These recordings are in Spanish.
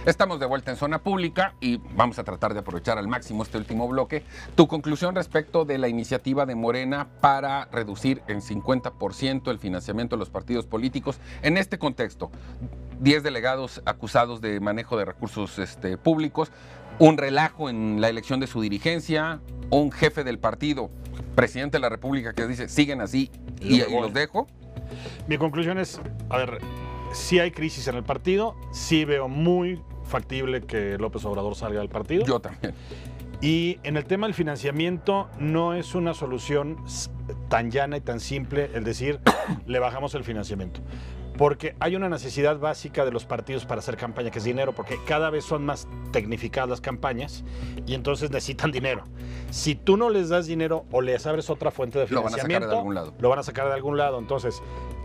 Estamos de vuelta en Zona Pública y vamos a tratar de aprovechar al máximo este último bloque. Tu conclusión respecto de la iniciativa de Morena para reducir en 50% el financiamiento de los partidos políticos en este contexto. 10 delegados acusados de manejo de recursos públicos, un relajo en la elección de su dirigencia, un jefe del partido, presidente de la República, que dice siguen así y los dejo. Mi conclusión es, a ver, sí hay crisis en el partido, sí veo muy factible que López Obrador salga del partido. Yo también. Y en el tema del financiamiento no es una solución tan llana y tan simple el decir le bajamos el financiamiento. Porque hay una necesidad básica de los partidos para hacer campaña, que es dinero, porque cada vez son más tecnificadas las campañas y entonces necesitan dinero. Si tú no les das dinero o les abres otra fuente de financiamiento, lo van a sacar de algún lado. Lo van a sacar de algún lado. Entonces,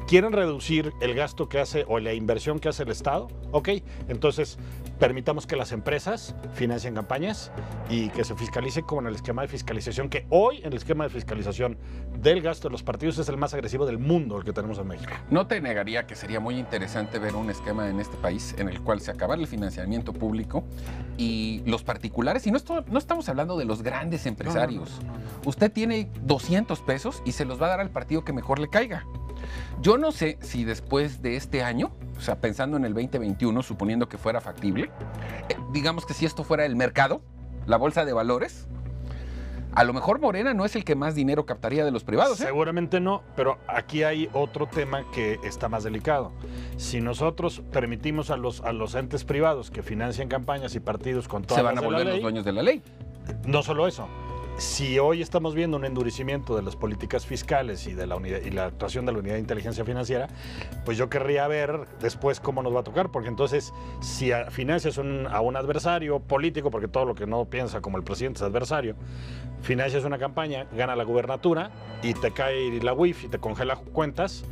¿quieren reducir el gasto que hace o la inversión que hace el Estado? Ok, entonces permitamos que las empresas financien campañas y que se fiscalice como en el esquema de fiscalización, que hoy en el esquema de fiscalización del gasto de los partidos es el más agresivo del mundo, el que tenemos en México. No te negaría que sería muy interesante ver un esquema en este país en el cual se acabara el financiamiento público y los particulares, y no estamos hablando de los grandes empresarios. No. Usted tiene 200 pesos y se los va a dar al partido que mejor le caiga. Yo no sé si después de este año, o sea, pensando en el 2021, suponiendo que fuera factible, digamos que si esto fuera el mercado, la bolsa de valores, a lo mejor Morena no es el que más dinero captaría de los privados. Seguramente no, pero aquí hay otro tema que está más delicado. Si nosotros permitimos a los entes privados que financien campañas y partidos con todas las de la ley, se van a volver los dueños de la ley. No solo eso. Si hoy estamos viendo un endurecimiento de las políticas fiscales y de la unidad y la actuación de la Unidad de Inteligencia Financiera, pues yo querría ver después cómo nos va a tocar, porque entonces si financias a un adversario político, porque todo lo que no piensa como el presidente es adversario, financias una campaña, gana la gubernatura y te cae la UIF y te congela cuentas,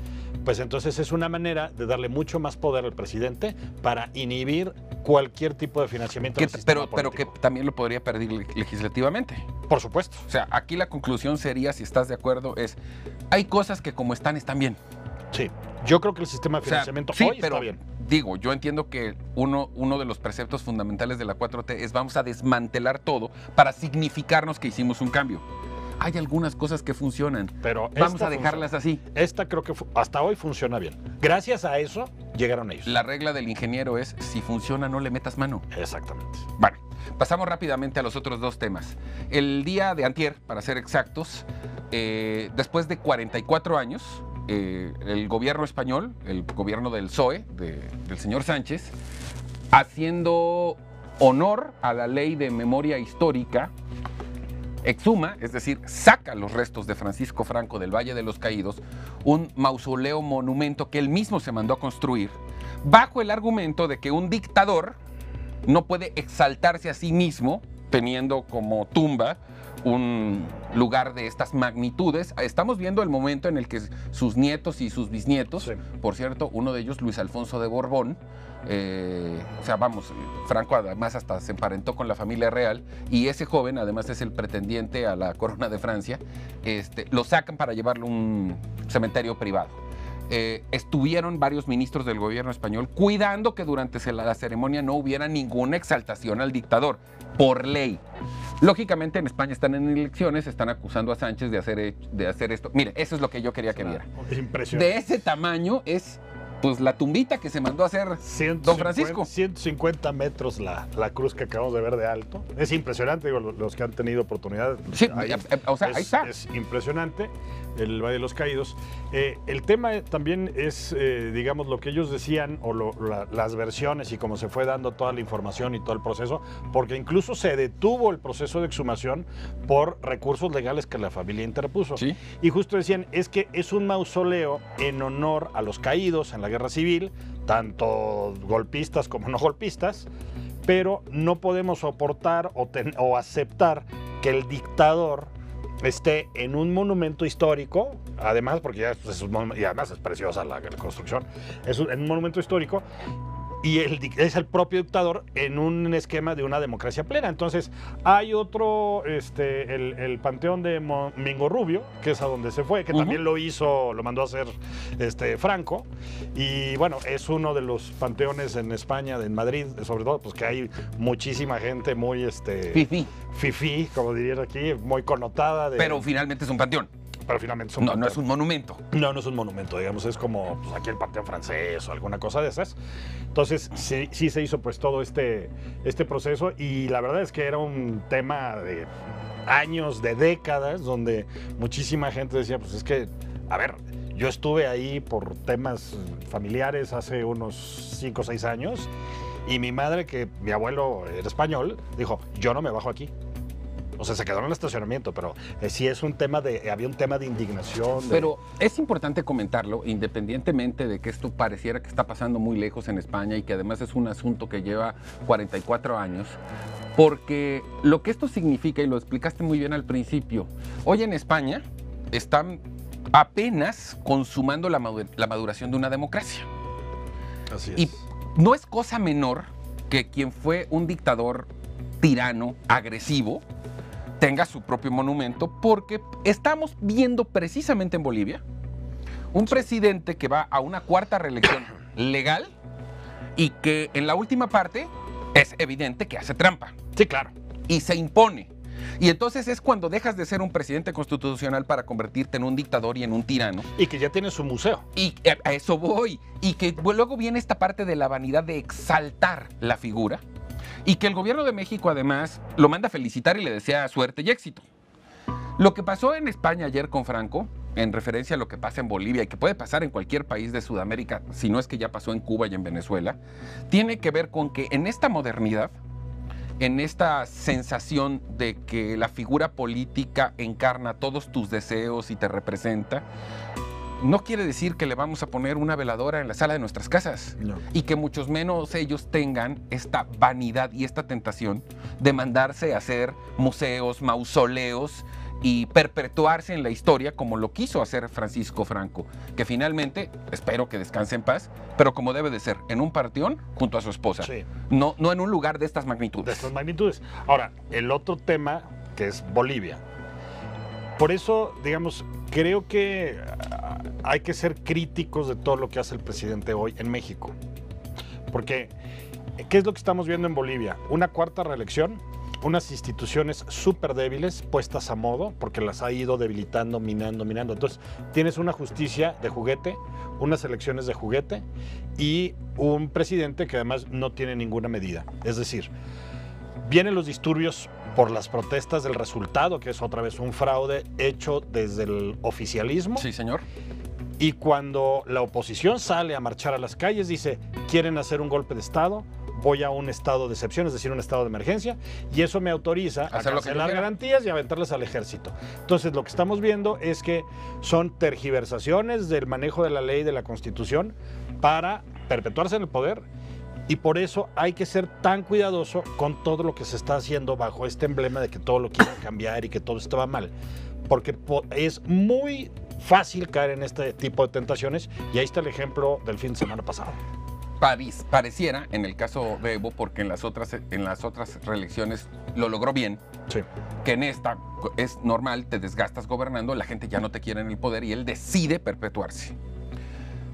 pues entonces es una manera de darle mucho más poder al presidente para inhibir cualquier tipo de financiamiento. Pero que también lo podría perder legislativamente. Por supuesto. O sea, aquí la conclusión sería, si estás de acuerdo, es hay cosas que como están bien. Sí, yo creo que el sistema de financiamiento hoy está bien. Digo, yo entiendo que uno de los preceptos fundamentales de la 4T es vamos a desmantelar todo para significarnos que hicimos un cambio. Hay algunas cosas que funcionan, pero vamos a dejarlas así. Esta creo que hasta hoy funciona bien. Gracias a eso llegaron ellos. La regla del ingeniero es, si funciona, no le metas mano. Exactamente. Bueno, pasamos rápidamente a los otros dos temas. El día de antier, para ser exactos, después de 44 años, el gobierno español, el gobierno del PSOE, del señor Sánchez, haciendo honor a la ley de memoria histórica, exhuma, es decir, saca los restos de Francisco Franco del Valle de los Caídos, un mausoleo monumento que él mismo se mandó a construir, bajo el argumento de que un dictador no puede exaltarse a sí mismo teniendo como tumba un lugar de estas magnitudes. Estamos viendo el momento en el que sus nietos y sus bisnietos, sí. Por cierto, uno de ellos, Luis Alfonso de Borbón, o sea, vamos, Franco además hasta se emparentó con la familia real y ese joven además es el pretendiente a la corona de Francia, lo sacan para llevarlo a un cementerio privado. Estuvieron varios ministros del gobierno español cuidando que durante la ceremonia no hubiera ninguna exaltación al dictador, por ley. Lógicamente en España están en elecciones, están acusando a Sánchez de hacer esto. Mire, eso es lo que yo quería que viera. Es impresionante. De ese tamaño es pues la tumbita que se mandó a hacer don Francisco. 150 metros la cruz que acabamos de ver de alto. Es impresionante, digo, los que han tenido oportunidad. Sí, o sea, ahí está. Es impresionante el Valle de los Caídos. El tema también es, digamos, lo que ellos decían o las versiones y cómo se fue dando toda la información y todo el proceso, porque incluso se detuvo el proceso de exhumación por recursos legales que la familia interpuso. ¿Sí? Y justo decían, es que es un mausoleo en honor a los caídos en la guerra civil, tanto golpistas como no golpistas, pero no podemos soportar o aceptar que el dictador esté en un monumento histórico, además, porque ya y además es preciosa la construcción, en un monumento histórico, y es el propio dictador en un esquema de una democracia plena. Entonces, hay otro, el panteón de Mingo Rubio, que es a donde se fue, que también lo mandó a hacer Franco, y bueno, es uno de los panteones en España, en Madrid, sobre todo, pues que hay muchísima gente muy, fifí, como dirían aquí, muy connotada. Pero finalmente es un panteón. Pero finalmente es un panteón. No es un monumento. No es un monumento, digamos, es como pues, aquí el Panteón Francés o alguna cosa de esas. Entonces, sí se hizo pues todo este proceso, y la verdad es que era un tema de años, de décadas, donde muchísima gente decía, pues es que, a ver, yo estuve ahí por temas familiares hace unos 5 o 6 años, y mi madre, que mi abuelo era español, dijo, yo no me bajo aquí. O sea, se quedó en el estacionamiento, pero sí es un tema había un tema de indignación. Pero es importante comentarlo, independientemente de que esto pareciera que está pasando muy lejos en España y que además es un asunto que lleva 44 años, porque lo que esto significa, y lo explicaste muy bien al principio, hoy en España están apenas consumando la maduración de una democracia. Así es. Y no es cosa menor que quien fue un dictador tirano, agresivo, tenga su propio monumento, porque estamos viendo precisamente en Bolivia un presidente que va a una 4ª reelección legal y que en la última parte es evidente que hace trampa. Sí, claro. Y se impone. Y entonces es cuando dejas de ser un presidente constitucional para convertirte en un dictador y en un tirano. Y que ya tiene su museo. Y a eso voy. Y que luego viene esta parte de la vanidad de exaltar la figura. Y que el gobierno de México además lo manda a felicitar y le desea suerte y éxito. Lo que pasó en España ayer con Franco, en referencia a lo que pasa en Bolivia y que puede pasar en cualquier país de Sudamérica, si no es que ya pasó en Cuba y en Venezuela, tiene que ver con que en esta modernidad, en esta sensación de que la figura política encarna todos tus deseos y te representa, no quiere decir que le vamos a poner una veladora en la sala de nuestras casas. No. Y que muchos menos ellos tengan esta vanidad y esta tentación de mandarse a hacer museos, mausoleos y perpetuarse en la historia como lo quiso hacer Francisco Franco, que finalmente, espero que descanse en paz, pero como debe de ser, en un panteón junto a su esposa. Sí. No en un lugar de estas magnitudes. De estas magnitudes. Ahora, el otro tema, que es Bolivia. Por eso, digamos, creo que hay que ser críticos de todo lo que hace el presidente hoy en México. Porque, ¿qué es lo que estamos viendo en Bolivia? Una 4ª reelección, unas instituciones súper débiles, puestas a modo, porque las ha ido debilitando, minando. Entonces, tienes una justicia de juguete, unas elecciones de juguete y un presidente que además no tiene ninguna medida. Es decir, vienen los disturbios por las protestas del resultado, que es otra vez un fraude hecho desde el oficialismo. Sí, señor. Y cuando la oposición sale a marchar a las calles, dice, quieren hacer un golpe de Estado, voy a un estado de excepción, es decir, un estado de emergencia, y eso me autoriza a cancelar garantías y aventarles al ejército. Entonces, lo que estamos viendo es que son tergiversaciones del manejo de la ley, de la Constitución, para perpetuarse en el poder. Y por eso hay que ser tan cuidadoso con todo lo que se está haciendo bajo este emblema de que todo lo quieren cambiar y que todo estaba mal. Porque es muy fácil caer en este tipo de tentaciones, y ahí está el ejemplo del fin de semana pasado. Pareciera, en el caso de Evo, porque en las otras reelecciones lo logró bien, sí, que en esta es normal, te desgastas gobernando, la gente ya no te quiere en el poder y él decide perpetuarse.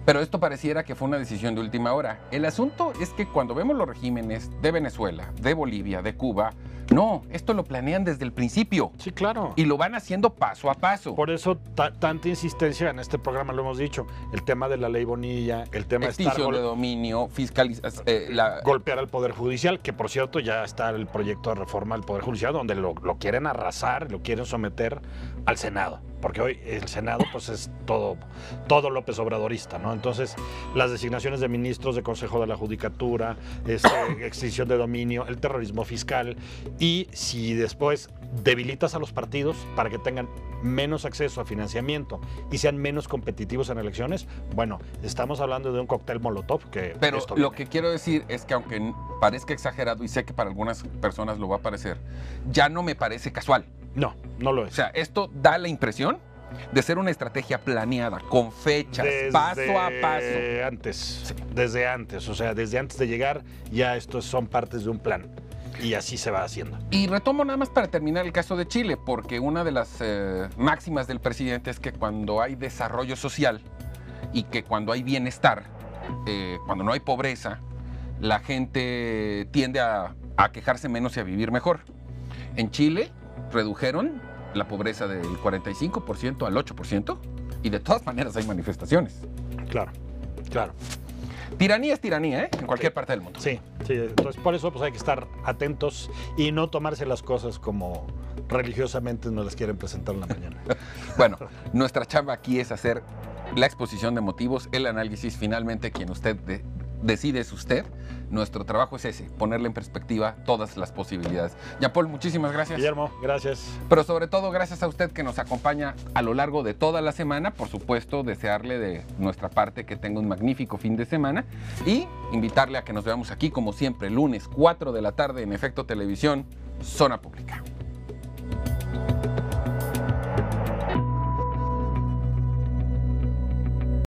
Pero esto pareciera que fue una decisión de última hora. El asunto es que cuando vemos los regímenes de Venezuela, de Bolivia, de Cuba, no, esto lo planean desde el principio. Sí, claro. Y lo van haciendo paso a paso. Por eso tanta insistencia en este programa, lo hemos dicho, el tema de la ley Bonilla, el tema de extinción de dominio, golpear al Poder Judicial, que por cierto ya está el proyecto de reforma del Poder Judicial, donde lo quieren arrasar, lo quieren someter al Senado. Porque hoy el Senado pues es todo López Obradorista, ¿no? Entonces, las designaciones de ministros de Consejo de la Judicatura, extinción de dominio, el terrorismo fiscal, y si después debilitas a los partidos para que tengan menos acceso a financiamiento y sean menos competitivos en elecciones, bueno, estamos hablando de un cóctel Molotov que... Pero lo que quiero decir es que aunque parezca exagerado, y sé que para algunas personas lo va a parecer, ya no me parece casual. No lo es. O sea, esto da la impresión de ser una estrategia planeada, con fechas, paso a paso. Desde antes, o sea, desde antes de llegar ya estos son partes de un plan. Y así se va haciendo. Y retomo nada más para terminar el caso de Chile, porque una de las máximas del presidente es que cuando hay desarrollo social y que cuando hay bienestar, cuando no hay pobreza, la gente tiende a quejarse menos y a vivir mejor. En Chile redujeron la pobreza del 45% al 8% y de todas maneras hay manifestaciones. Claro, claro. Tiranía es tiranía, ¿eh? En cualquier parte del mundo. Sí, sí. Entonces, por eso pues, hay que estar atentos y no tomarse las cosas como religiosamente nos las quieren presentar en la mañana. Bueno, nuestra chamba aquí es hacer la exposición de motivos, el análisis. Finalmente, quien usted decide es usted. Nuestro trabajo es ese, ponerle en perspectiva todas las posibilidades. Jean-Paul, muchísimas gracias. Guillermo, gracias. Pero sobre todo, gracias a usted que nos acompaña a lo largo de toda la semana. Por supuesto, desearle de nuestra parte que tenga un magnífico fin de semana y invitarle a que nos veamos aquí, como siempre, lunes, 4 de la tarde, en Efecto Televisión, Zona Pública.